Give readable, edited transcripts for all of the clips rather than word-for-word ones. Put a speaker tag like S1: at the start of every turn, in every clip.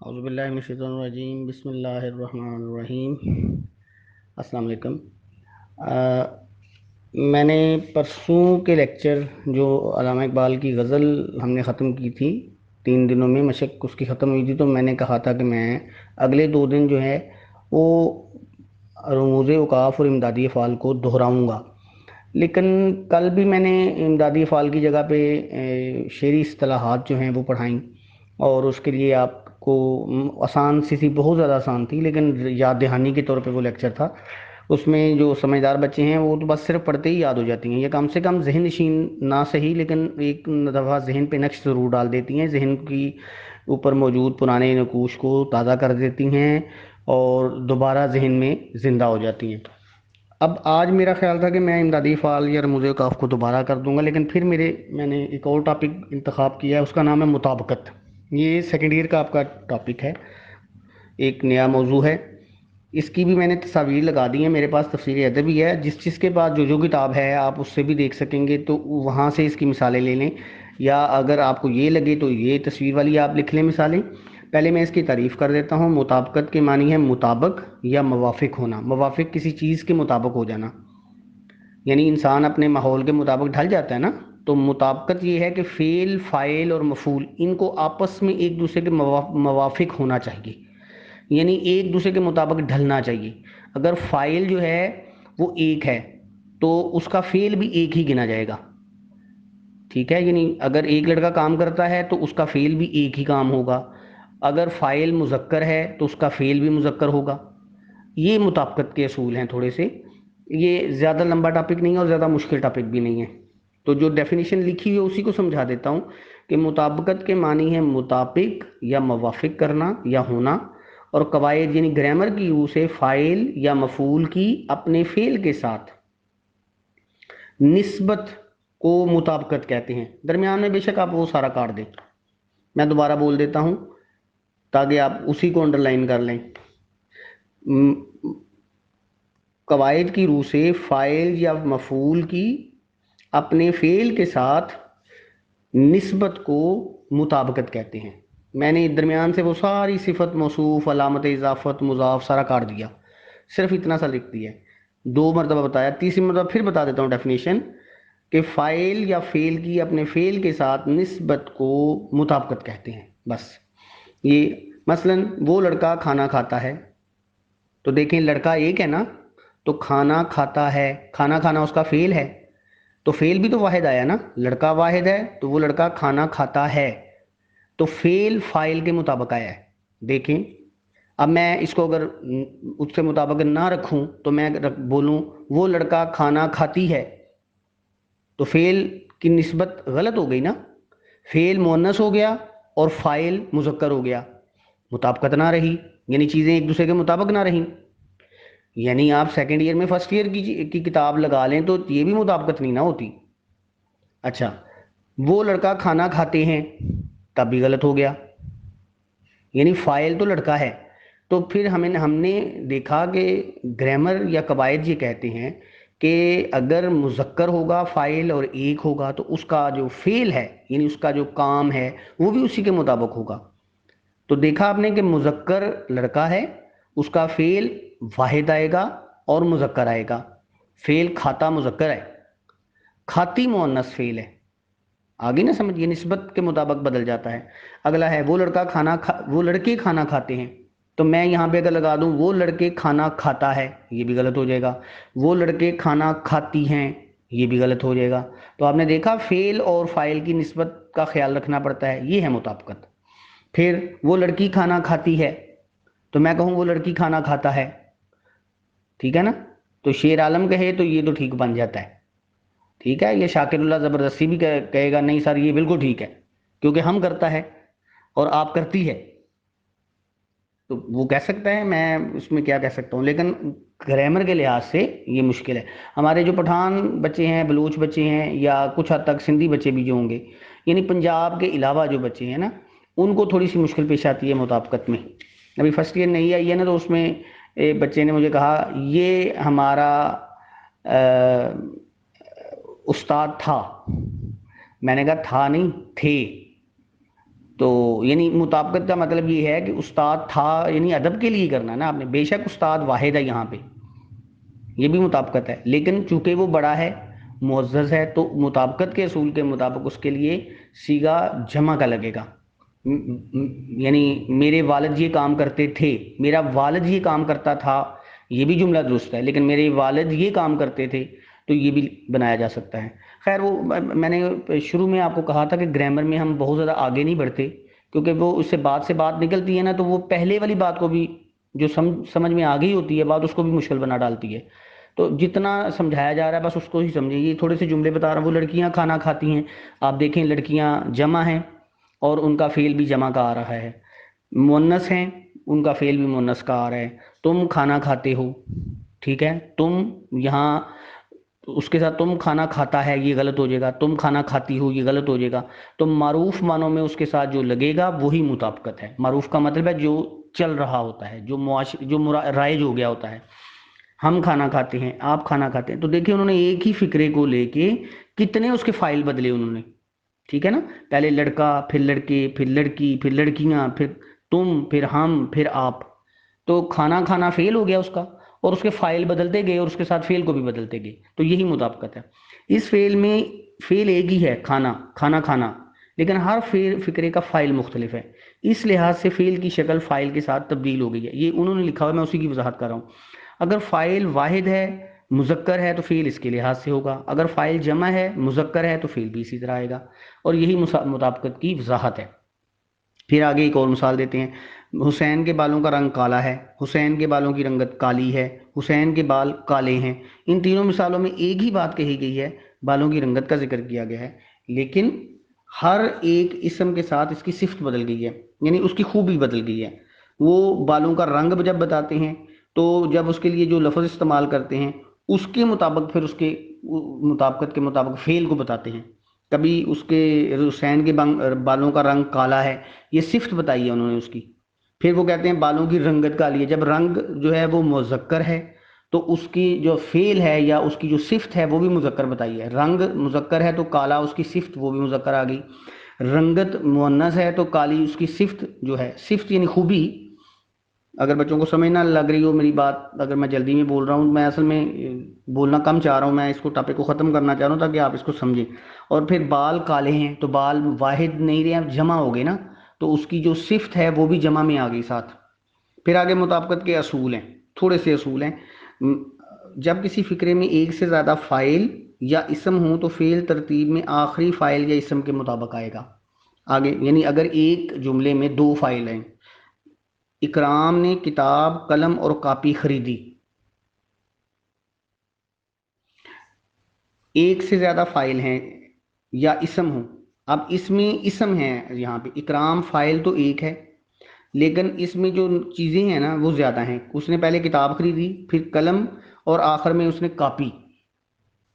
S1: اعوذ باللہ من الشیطان الرجیم، بسم اللہ الرحمن الرحیم۔ السلام علیکم۔ آ، میں نے پرسوں کے لیکچر جو علامہ اقبال کی غزل ہم نے ختم کی تھی، 3 دنوں میں مشق اس کی ختم ہوئی تھی، تو میں نے کہا تھا کہ میں اگلے 2 دن جو ہے وہ رموز اوقاف اور امدادی افعال کو دہراؤں گا، لیکن کل بھی میں نے امدادی افعال کی جگہ پہ شعری اصطلاحات جو ہیں وہ پڑھائیں، اور اس کے لیے آپ کو آسان سی تھی، بہت زیادہ آسان تھی، لیکن یاد دہانی کے طور پہ وہ لیکچر تھا۔ اس میں جو سمجھدار بچے ہیں وہ تو بس صرف پڑھتے ہی یاد ہو جاتی ہیں، یہ کم سے کم ذہن نشین نہ صحیح لیکن ایک دفعہ ذہن پہ نقش ضرور ڈال دیتی ہیں، ذہن کی اوپر موجود پرانے نقوش کو تازہ کر دیتی ہیں اور دوبارہ ذہن میں زندہ ہو جاتی ہیں۔ اب آج میرا خیال تھا کہ میں امدادی فعال یا رموز اوقاف کو دوبارہ کر دوں گا، لیکن پھر میں نے ایک اور ٹاپک انتخاب کیا ہے، اس کا نام ہے مطابقت۔ یہ سیکنڈ ایئر کا آپ کا ٹاپک ہے، ایک نیا موضوع ہے۔ اس کی بھی میں نے تصاویر لگا دی ہیں، میرے پاس تفسیر ادبی ہے، جس کے پاس جو کتاب ہے آپ اس سے بھی دیکھ سکیں گے، تو وہاں سے اس کی مثالیں لے لیں، یا اگر آپ کو یہ لگے تو یہ تصویر والی آپ لکھ لیں مثالیں۔ پہلے میں اس کی تعریف کر دیتا ہوں۔ مطابقت کے معنی ہے مطابق یا موافق ہونا۔ موافق کسی چیز کے مطابق ہو جانا، یعنی انسان اپنے ماحول کے مطابق ڈھل جاتا ہے نا، تو مطابقت یہ ہے کہ فعل، فاعل اور مفعول ان کو آپس میں ایک دوسرے کے موافق ہونا چاہیے، یعنی ایک دوسرے کے مطابق ڈھلنا چاہیے۔ اگر فاعل جو ہے وہ ایک ہے تو اس کا فعل بھی ایک ہی گنا جائے گا، ٹھیک ہے؟ یعنی اگر ایک لڑکا کام کرتا ہے تو اس کا فعل بھی ایک ہی کام ہوگا۔ اگر فاعل مذکر ہے تو اس کا فعل بھی مذکر ہوگا۔ یہ مطابقت کے اصول ہیں تھوڑے سے، یہ زیادہ لمبا ٹاپک نہیں ہے اور زیادہ مشکل ٹاپک بھی نہیں ہے، تو جو ڈیفینیشن لکھی ہوئی ہے اسی کو سمجھا دیتا ہوں کہ مطابقت کے معنی ہے مطابق یا موافق کرنا یا ہونا، اور قواعد یعنی گرامر کی روح سے فاعل یا مفعول کی اپنے فعل کے ساتھ نسبت کو مطابقت کہتے ہیں۔ درمیان میں بے شک آپ وہ سارا کاٹ دیں، میں دوبارہ بول دیتا ہوں تاکہ آپ اسی کو انڈر لائن کر لیں۔ قواعد کی روح سے فاعل یا مفعول کی اپنے فعل کے ساتھ نسبت کو مطابقت کہتے ہیں۔ میں نے درمیان سے وہ ساری صفت، موصوف، علامت اضافت، مضاف سارا کاٹ دیا، صرف اتنا سا لکھ دیا، 2 مرتبہ بتایا، تیسری مرتبہ پھر بتا دیتا ہوں ڈیفینیشن کہ فاعل یا فعل کی اپنے فعل کے ساتھ نسبت کو مطابقت کہتے ہیں، بس۔ یہ مثلا وہ لڑکا کھانا کھاتا ہے، تو دیکھیں لڑکا ایک ہے نا، تو کھانا کھاتا ہے، کھانا کھانا اس کا فعل ہے، تو فعل بھی تو واحد آیا نا، لڑکا واحد ہے تو وہ لڑکا کھانا کھاتا ہے، تو فعل فاعل کے مطابق آیا ہے۔ دیکھیں اب میں اس کو اگر اس سے مطابق نہ رکھوں تو میں بولوں وہ لڑکا کھانا کھاتی ہے، تو فعل کی نسبت غلط ہو گئی نا، فعل مؤنث ہو گیا اور فاعل مذکر ہو گیا، مطابقت نہ رہی، یعنی چیزیں ایک دوسرے کے مطابق نہ رہیں۔ یعنی آپ سیکنڈ ایئر میں فرسٹ ایئر کی کتاب لگا لیں تو یہ بھی مطابقت نہیں نہ ہوتی۔ اچھا، وہ لڑکا کھانا کھاتے ہیں، تب بھی غلط ہو گیا، یعنی فاعل تو لڑکا ہے۔ تو پھر ہم نے دیکھا کہ گرامر یا قواعد یہ کہتے ہیں کہ اگر مذکر ہوگا فاعل اور ایک ہوگا تو اس کا جو فعل ہے، یعنی اس کا جو کام ہے، وہ بھی اسی کے مطابق ہوگا۔ تو دیکھا آپ نے کہ مذکر لڑکا ہے، اس کا فعل واحد آئے گا اور مذکر آئے گا۔ فعل کھاتا مذکر ہے، کھاتی مؤنث فعل ہے، آگے نہ سمجھ، یہ نسبت کے مطابق بدل جاتا ہے۔ اگلا ہے وہ وہ لڑکے کھانا کھاتے ہیں، تو میں یہاں پہ اگر لگا دوں وہ لڑکے کھانا کھاتا ہے، یہ بھی غلط ہو جائے گا۔ وہ لڑکے کھانا کھاتی ہیں، یہ بھی غلط ہو جائے گا۔ تو آپ نے دیکھا فعل اور فاعل کی نسبت کا خیال رکھنا پڑتا ہے، یہ ہے مطابقت۔ پھر وہ لڑکی کھانا کھاتی ہے، تو میں کہوں وہ لڑکی کھانا کھاتا ہے، ٹھیک ہے نا؟ تو شیر عالم کہے تو یہ تو ٹھیک بن جاتا ہے، ٹھیک ہے؟ یہ شاکر اللہ زبردستی بھی کہے گا نہیں سر یہ بالکل ٹھیک ہے، کیونکہ ہم کرتا ہے اور آپ کرتی ہے، تو وہ کہہ سکتا ہے، میں اس میں کیا کہہ سکتا ہوں، لیکن گرامر کے لحاظ سے یہ مشکل ہے۔ ہمارے جو پٹھان بچے ہیں، بلوچ بچے ہیں، یا کچھ حد تک سندھی بچے بھی جو ہوں گے، یعنی پنجاب کے علاوہ جو بچے ہیں نا، ان کو تھوڑی سی مشکل پیش آتی ہے مطابقت میں۔ ابھی فرسٹ ایئر نہیں آئی ہے نا، تو اس میں بچے نے مجھے کہا یہ ہمارا استاد تھا، میں نے کہا تھا نہیں تھے، تو یعنی مطابقت کا مطلب یہ ہے کہ استاد تھا، یعنی ادب کے لیے کرنا ہے نا آپ نے، بے شک استاد واحد ہے یہاں پہ، یہ بھی مطابقت ہے، لیکن چونکہ وہ بڑا ہے، معزز ہے، تو مطابقت کے اصول کے مطابق اس کے لیے صیغہ جمع کا لگے گا۔ یعنی میرے والد یہ کام کرتے تھے، میرا والد یہ کام کرتا تھا، یہ بھی جملہ درست ہے، لیکن میرے والد یہ کام کرتے تھے تو یہ بھی بنایا جا سکتا ہے۔ خیر وہ میں نے شروع میں آپ کو کہا تھا کہ گرامر میں ہم بہت زیادہ آگے نہیں بڑھتے، کیونکہ وہ اس سے بات نکلتی ہے نا، تو وہ پہلے والی بات کو بھی جو سمجھ میں آ گئی ہوتی ہے بات، اس کو بھی مشکل بنا ڈالتی ہے۔ تو جتنا سمجھایا جا رہا ہے بس اس کو ہی سمجھیں۔ یہ تھوڑے سے جملے بتا رہا ہوں، وہ لڑکیاں کھانا کھاتی ہیں، آپ دیکھیں لڑکیاں جمع ہیں اور ان کا فعل بھی جمع کا آ رہا ہے، مؤنث ہیں ان کا فعل بھی مؤنث کا آ رہا ہے۔ تم کھانا کھاتے ہو، ٹھیک ہے، تم یہاں اس کے ساتھ تم کھانا کھاتا ہے یہ غلط ہو جائے گا، تم کھانا کھاتی ہو یہ غلط ہو جائے گا۔ تو معروف معنوں میں اس کے ساتھ جو لگے گا وہی مطابقت ہے۔ معروف کا مطلب ہے جو چل رہا ہوتا ہے، جو رائج ہو گیا ہوتا ہے۔ ہم کھانا کھاتے ہیں، آپ کھانا کھاتے ہیں، تو دیکھیں انہوں نے ایک ہی فکرے کو لے کے کتنے اس کے فائل بدلے انہوں نے، ٹھیک ہے نا، پہلے لڑکا، پھر لڑکے، پھر لڑکی، پھر لڑکیاں، پھر تم، پھر ہم، پھر آپ۔ تو کھانا کھانا فعل ہو گیا اس کا، اور اس کے فائل بدلتے گئے اور اس کے ساتھ فعل کو بھی بدلتے گئے، تو یہی مطابقت ہے۔ اس فعل میں فعل ایک ہی ہے، کھانا، کھانا کھانا، لیکن ہر فکرے کا فائل مختلف ہے، اس لحاظ سے فعل کی شکل فائل کے ساتھ تبدیل ہو گئی ہے۔ یہ انہوں نے لکھا ہوا ہے، میں اسی کی وضاحت کر رہا ہوں۔ اگر فائل واحد ہے، مذکر ہے، تو فعل اس کے لحاظ سے ہوگا، اگر فائل جمع ہے، مذکر ہے، تو فعل بھی اسی طرح آئے گا، اور یہی مطابقت کی وضاحت ہے۔ پھر آگے ایک اور مثال دیتے ہیں، حسین کے بالوں کا رنگ کالا ہے، حسین کے بالوں کی رنگت کالی ہے، حسین کے بال کالے ہیں۔ ان تینوں مثالوں میں ایک ہی بات کہی گئی ہے، بالوں کی رنگت کا ذکر کیا گیا ہے، لیکن ہر ایک اسم کے ساتھ اس کی صفت بدل گئی ہے، یعنی اس کی خوبی بدل گئی ہے۔ وہ بالوں کا رنگ جب بتاتے ہیں تو جب اس کے لیے جو لفظ استعمال کرتے ہیں اس کے مطابق پھر اس کے مطابقت کے مطابق فعل کو بتاتے ہیں۔ کبھی اس کے حسین کے بالوں کا رنگ کالا ہے، یہ صفت بتائی ہے انہوں نے اس کی۔ پھر وہ کہتے ہیں بالوں کی رنگت کالی ہے، جب رنگ جو ہے وہ مذکر ہے تو اس کی جو فعل ہے یا اس کی جو صفت ہے وہ بھی مذکر بتائی ہے۔ رنگ مذکر ہے تو کالا اس کی صفت وہ بھی مذکر آ گئی، رنگت مؤنث ہے تو کالی اس کی صفت جو ہے، صفت یعنی خوبی۔ اگر بچوں کو سمجھ نہ لگ رہی ہو میری بات، اگر میں جلدی میں بول رہا ہوں، میں اصل میں بولنا کم چاہ رہا ہوں، میں اس کو ٹاپک کو ختم کرنا چاہ رہا ہوں تاکہ آپ اس کو سمجھیں۔ اور پھر بال کالے ہیں تو بال واحد نہیں رہے، جمع ہو گئے نا، تو اس کی جو صفت ہے وہ بھی جمع میں آ گئی ساتھ۔ پھر آگے مطابقت کے اصول ہیں، تھوڑے سے اصول ہیں۔ جب کسی فقرے میں ایک سے زیادہ فاعل یا اسم ہوں تو فعل ترتیب میں آخری فاعل یا اسم کے مطابق آئے گا۔ آگے یعنی اگر ایک جملے میں دو فاعل ہیں، اکرام نے کتاب، قلم اور کاپی خریدی، ایک سے زیادہ فاعل ہیں یا اسم ہوں، اب اس میں اسم ہے، یہاں پہ اکرام فاعل تو ایک ہے، لیکن اس میں جو چیزیں ہیں نا وہ زیادہ ہیں۔ اس نے پہلے کتاب خریدی، پھر قلم، اور آخر میں اس نے کاپی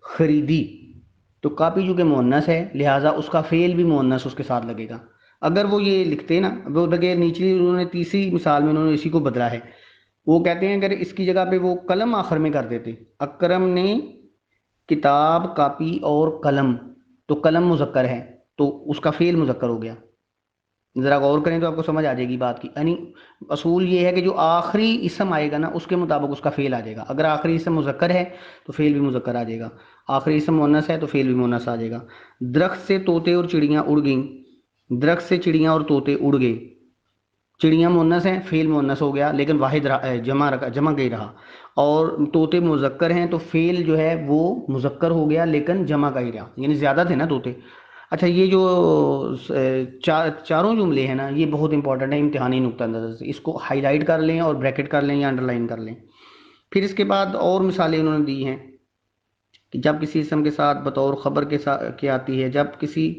S1: خریدی، تو کاپی جو کہ مؤنث ہے لہٰذا اس کا فعل بھی مؤنث اس کے ساتھ لگے گا۔ اگر وہ یہ لکھتے نا، وہ بغیر نیچے انہوں نے تیسری مثال میں انہوں نے اسی کو بدلا ہے، وہ کہتے ہیں اگر اس کی جگہ پہ وہ قلم آخر میں کر دیتے، اکرم نے کتاب، کاپی اور قلم، تو قلم مذکر ہے تو اس کا فعل مذکر ہو گیا۔ ذرا غور کریں تو آپ کو سمجھ آ جائے گی بات کی، یعنی اصول یہ ہے کہ جو آخری اسم آئے گا نا اس کے مطابق اس کا فعل آ جائے گا۔ اگر آخری اسم مذکر ہے تو فعل بھی مذکر آ جائے گا، آخری اسم مؤنث ہے تو فعل بھی مؤنث آ جائے گا۔ درخت سے طوطے اور چڑیاں اڑ گئیں، درخت سے چڑیاں اور طوطے اڑ گئے، چڑیاں مؤنث ہیں، فعل مؤنث ہو گیا لیکن واحد جمع گئی رہا، اور طوطے مذکر ہیں تو فعل جو ہے وہ مذکر ہو گیا لیکن جمع کا ہی رہا، یعنی زیادہ تھے نا طوطے۔ اچھا یہ جو چاروں جملے ہیں نا یہ بہت امپورٹنٹ ہے امتحانی نقطہ نظر سے، اس کو ہائی لائٹ کر لیں اور بریکٹ کر لیں یا انڈر لائن کر لیں۔ پھر اس کے بعد اور مثالیں انہوں نے دی ہیں کہ جب کسی اسم کے ساتھ بطور خبر کے آتی ہے، جب کسی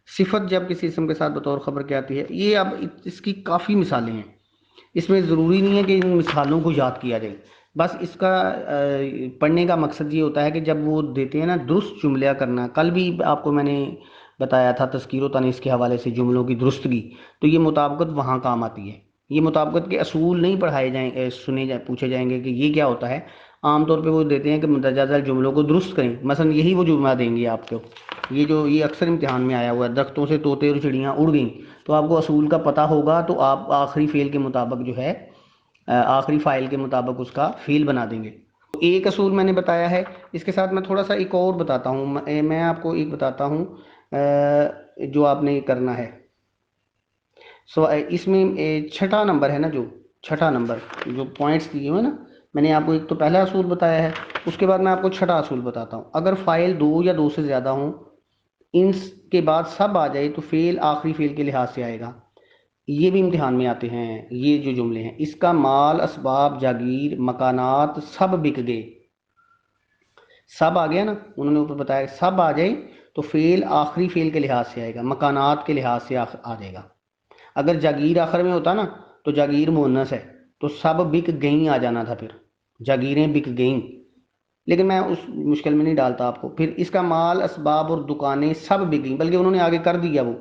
S1: صفت جب کسی اسم کے ساتھ بطور خبر کے آتی ہے۔ یہ اب اس کی کافی مثالیں ہیں، اس میں ضروری نہیں ہے کہ ان مثالوں کو یاد کیا جائے، بس اس کا پڑھنے کا مقصد یہ ہوتا ہے کہ جب وہ دیتے ہیں نا درست جملہ کرنا، کل بھی آپ کو میں نے بتایا تھا تذکیر و تانیث کے حوالے سے جملوں کی درستگی، تو یہ مطابقت وہاں کام آتی ہے۔ یہ مطابقت کے اصول نہیں پڑھائے جائیں پوچھے جائیں گے کہ یہ کیا ہوتا ہے، عام طور پہ وہ دیتے ہیں کہ مندرجہ ذیل جملوں کو درست کریں، مثلا یہی وہ جملہ دیں گے آپ کو، یہ اکثر امتحان میں آیا ہوا ہے، درختوں سے طوطے اور چڑیاں اڑ گئیں، تو آپ کو اصول کا پتہ ہوگا تو آپ آخری فعل کے مطابق جو ہے آخری فاعل کے مطابق اس کا فعل بنا دیں گے۔ ایک اصول میں نے بتایا ہے، اس کے ساتھ میں تھوڑا سا ایک اور بتاتا ہوں، میں آپ کو ایک بتاتا ہوں جو آپ نے کرنا ہے۔ اس میں چھٹا نمبر ہے نا، جو چھٹا نمبر جو پوائنٹس دیے ہوئے نا، میں نے آپ کو ایک تو پہلا اصول بتایا ہے، اس کے بعد میں آپ کو چھٹا اصول بتاتا ہوں۔ اگر فاعل دو یا دو سے زیادہ ہوں، ان کے بعد سب آ جائے تو فعل آخری فعل کے لحاظ سے آئے گا۔ یہ بھی امتحان میں آتے ہیں یہ جو جملے ہیں، اس کا مال، اسباب، جاگیر، مکانات سب بک گئے، سب آ گیا نا، انہوں نے اوپر بتایا سب آ جائے تو فعل آخری فعل کے لحاظ سے آئے گا، مکانات کے لحاظ سے آ جائے گا۔ اگر جاگیر آخر میں ہوتا نا تو جاگیر مؤنث ہے تو سب بک گئیں آ جانا تھا، پھر جاگیریں بک گئیں، لیکن میں اس مشکل میں نہیں ڈالتا آپ کو۔ پھر اس کا مال، اسباب اور دکانیں سب بک گئیں، بلکہ انہوں نے آگے کر دیا، وہ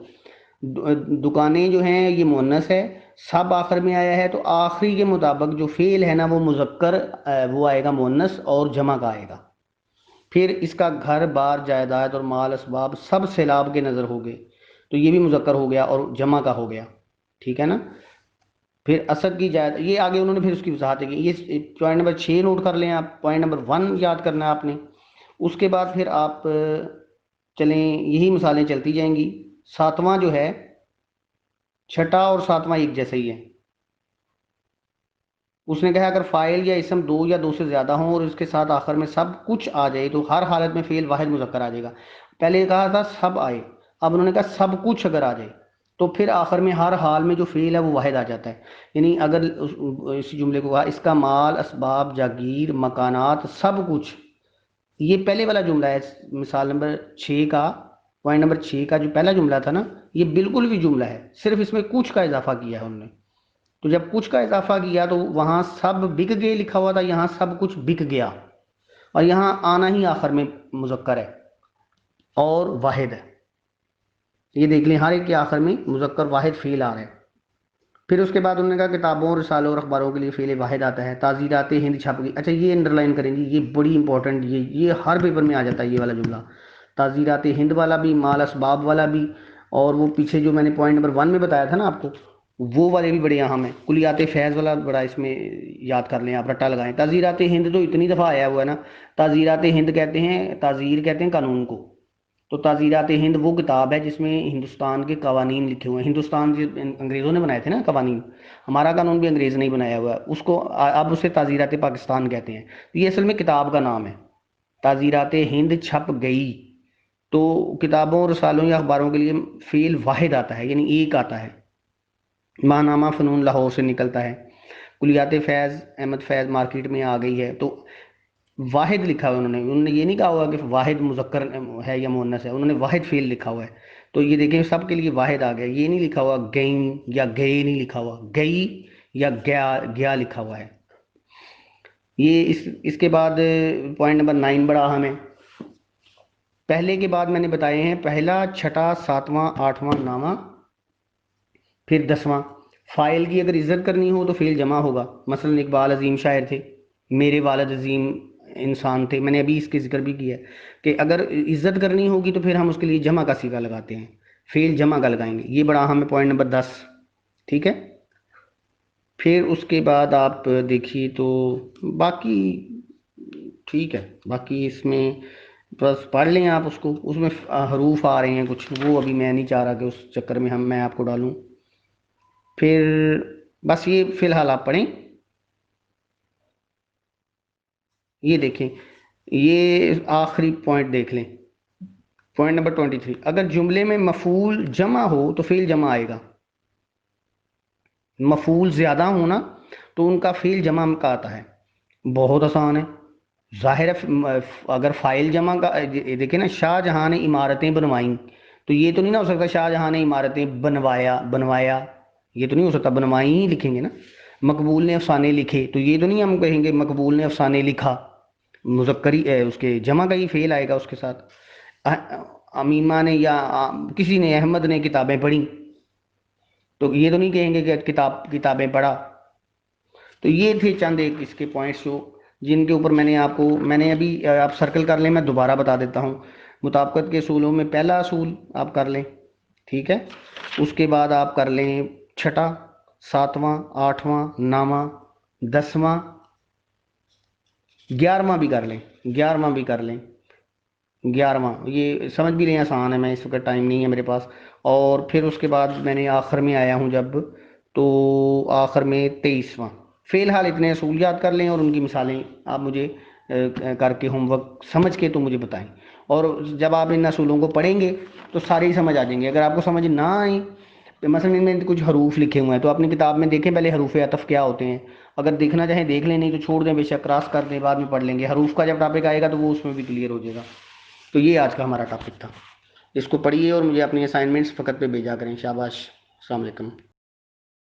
S1: دکانیں جو ہیں یہ مؤنث ہے، سب آخر میں آیا ہے، تو آخری کے مطابق جو فعل ہے نا وہ مذکر وہ آئے گا مؤنث اور جمع کا آئے گا۔ پھر اس کا گھر بار، جائیداد اور مال اسباب سب سیلاب کے نظر ہو گئے، تو یہ بھی مذکر ہو گیا اور جمع کا ہو گیا، ٹھیک ہے نا۔ پھر اسد کی جائیداد، یہ آگے انہوں نے پھر اس کی وضاحت کی، یہ پوائنٹ نمبر 6 نوٹ کر لیں آپ، پوائنٹ نمبر 1 یاد کرنا ہے آپ نے۔ اس کے بعد پھر آپ چلیں، یہی مثالیں چلتی جائیں گی۔ ساتواں جو ہے، چھٹا اور ساتواں ایک جیسا ہی ہے۔ اس نے کہا اگر فاعل یا اسم دو یا دو سے زیادہ ہوں اور اس کے ساتھ آخر میں سب کچھ آ جائے تو ہر حالت میں فعل واحد مذکر آ جائے گا۔ پہلے کہا تھا سب آئے، اب انہوں نے کہا سب کچھ اگر آ جائے تو پھر آخر میں ہر حال میں جو فعل ہے وہ واحد آ جاتا ہے۔ یعنی اگر اس جملے کو کہا اس کا مال، اسباب، جاگیر، مکانات سب کچھ، یہ پہلے والا جملہ ہے، مثال نمبر 6 کا، پوائنٹ نمبر 6 کا جو پہلا جملہ تھا نا، یہ بالکل بھی جملہ ہے، صرف اس میں کچھ کا اضافہ کیا ہے انہوں نے۔ تو جب کچھ کا اضافہ کیا تو وہاں سب بک گئے لکھا ہوا تھا، یہاں سب کچھ بک گیا، اور یہاں آنا ہی آخر میں مذکر ہے اور واحد ہے، یہ دیکھ لیں ہر ایک کے آخر میں مذکر واحد فعل آ رہا ہے۔ پھر اس کے بعد انہوں نے کہا کتابوں، رسالوں اور اخباروں کے لیے فعل واحد آتا ہے۔ تعزیرات ہند چھپ گئی، اچھا یہ انڈر لائن کریں گے، یہ بڑی امپورٹنٹ، یہ ہر پیپر میں آ جاتا ہے یہ والا جملہ، تعزیرات ہند والا بھی، مال اسباب والا بھی، اور وہ پیچھے جو میں نے پوائنٹ نمبر 1 میں بتایا تھا نا آپ کو، وہ والے بھی بڑے اہم ہیں۔ کلیات فیض والا بڑا اس میں یاد کر لیں آپ، رٹا لگائیں۔ تعزیرات ہند تو اتنی دفعہ آیا ہوا ہے نا، تعزیرات ہند کہتے ہیں، تعزیر کہتے ہیں قانون کو، تو تعزیرات ہند وہ کتاب ہے جس میں ہندوستان کے قوانین لکھے ہوئے ہیں، ہندوستان جو انگریزوں نے بنائے تھے نا قوانین، ہمارا قانون بھی انگریز نہیں بنایا ہوا ہے، اس کو اب اسے تعزیرات پاکستان کہتے ہیں، تو یہ اصل میں کتاب کا نام ہے۔ تعزیرات ہند چھپ گئی، تو کتابوں، رسالوں یا اخباروں کے لیے فعل واحد آتا ہے، یعنی ایک آتا ہے۔ ماہنامہ فنون لاہور سے نکلتا ہے۔ کلیات فیض، احمد فیض مارکیٹ میں آ گئی ہے، تو واحد لکھا ہوا انہوں نے یہ نہیں کہا ہوا کہ واحد مذکر ہے یا مؤنث ہے، انہوں نے واحد فعل لکھا ہوا ہے، تو یہ دیکھیں سب کے لیے واحد آ گیا، یہ نہیں لکھا ہوا گئیں یا گئے، نہیں لکھا ہوا گئی یا گیا لکھا ہوا ہے۔ یہ اس کے بعد پوائنٹ نمبر 9 بڑا اہم ہے۔ پہلے کے بعد میں نے بتائے ہیں پہلا، چھٹا، ساتواں، آٹھواں نامہ، پھر 10واں۔ فاعل کی اگر عزت کرنی ہو تو فعل جمع ہوگا، مثلا اقبال عظیم شاعر تھے، میرے والد عظیم انسان تھے، میں نے ابھی اس کے ذکر بھی کیا ہے کہ اگر عزت کرنی ہوگی تو پھر ہم اس کے لیے جمع کا صیغہ لگاتے ہیں، فعل جمع کا لگائیں گے، یہ بڑا اہم ہے، پوائنٹ نمبر 10، ٹھیک ہے۔ پھر اس کے بعد آپ دیکھیے تو باقی ٹھیک ہے، باقی اس میں بس پڑھ لیں آپ اس کو، اس میں حروف آ رہے ہیں کچھ، وہ ابھی میں نہیں چاہ رہا کہ اس چکر میں میں آپ کو ڈالوں، پھر بس یہ فی الحال آپ پڑھیں۔ یہ دیکھیں، یہ آخری پوائنٹ دیکھ لیں، پوائنٹ نمبر 23، اگر جملے میں مفعول جمع ہو تو فعل جمع آئے گا، مفعول زیادہ ہونا تو ان کا فعل جمع کا آتا ہے، بہت آسان ہے، ظاہر ہے اگر فاعل جمع کا دیکھیں نا، شاہ جہاں نے عمارتیں بنوائیں، تو یہ تو نہیں نہ ہو سکتا شاہ جہاں نے عمارتیں بنوایا، یہ تو نہیں ہو سکتا، بنوائی ہی لکھیں گے نا۔ مقبول نے افسانے لکھے، تو یہ تو نہیں ہم کہیں گے مقبول نے افسانے لکھا، مذکری اس کے جمع کا ہی فعل آئے گا اس کے ساتھ۔ امیمہ نے یا کسی نے، احمد نے کتابیں پڑھی، تو یہ تو نہیں کہیں گے کہ کتابیں پڑھا۔ تو یہ تھے چند ایک اس کے پوائنٹس جو جن کے اوپر میں نے ابھی آپ سرکل کر لیں، میں دوبارہ بتا دیتا ہوں۔ مطابقت کے اصولوں میں پہلا اصول آپ کر لیں، ٹھیک ہے، اس کے بعد آپ کر لیں چھٹا، ساتواں، آٹھواں، نواں، 10واں، 11واں بھی کر لیں، 11واں بھی کر لیں، 11واں یہ سمجھ بھی لیں آسان ہے، میں اس وقت ٹائم نہیں ہے میرے پاس۔ اور پھر اس کے بعد میں نے آخر میں آیا ہوں جب، تو آخر میں 23واں۔ فی الحال اتنے اصول یاد کر لیں اور ان کی مثالیں آپ مجھے کر کے ہوم ورک سمجھ کے تو مجھے بتائیں، اور جب آپ ان اصولوں کو پڑھیں گے تو سارے ہی سمجھ آ جائیں گے۔ اگر آپ کو سمجھ نہ آئیں، مثلا ان میں کچھ حروف لکھے ہوئے ہیں تو اپنی کتاب میں دیکھیں پہلے حروف عطف کیا ہوتے ہیں، اگر دیکھنا چاہیں دیکھ لیں، نہیں تو چھوڑ دیں، بے شک کراس کر دیں، بعد میں پڑھ لیں گے۔ حروف کا جب ٹاپک آئے گا تو وہ اس میں بھی کلیئر ہو جائے گا۔ تو یہ آج کا ہمارا ٹاپک تھا، اس کو پڑھیے اور مجھے اپنی اسائنمنٹس وقت پہ بھیجا کریں۔ شاباش، السلام علیکم۔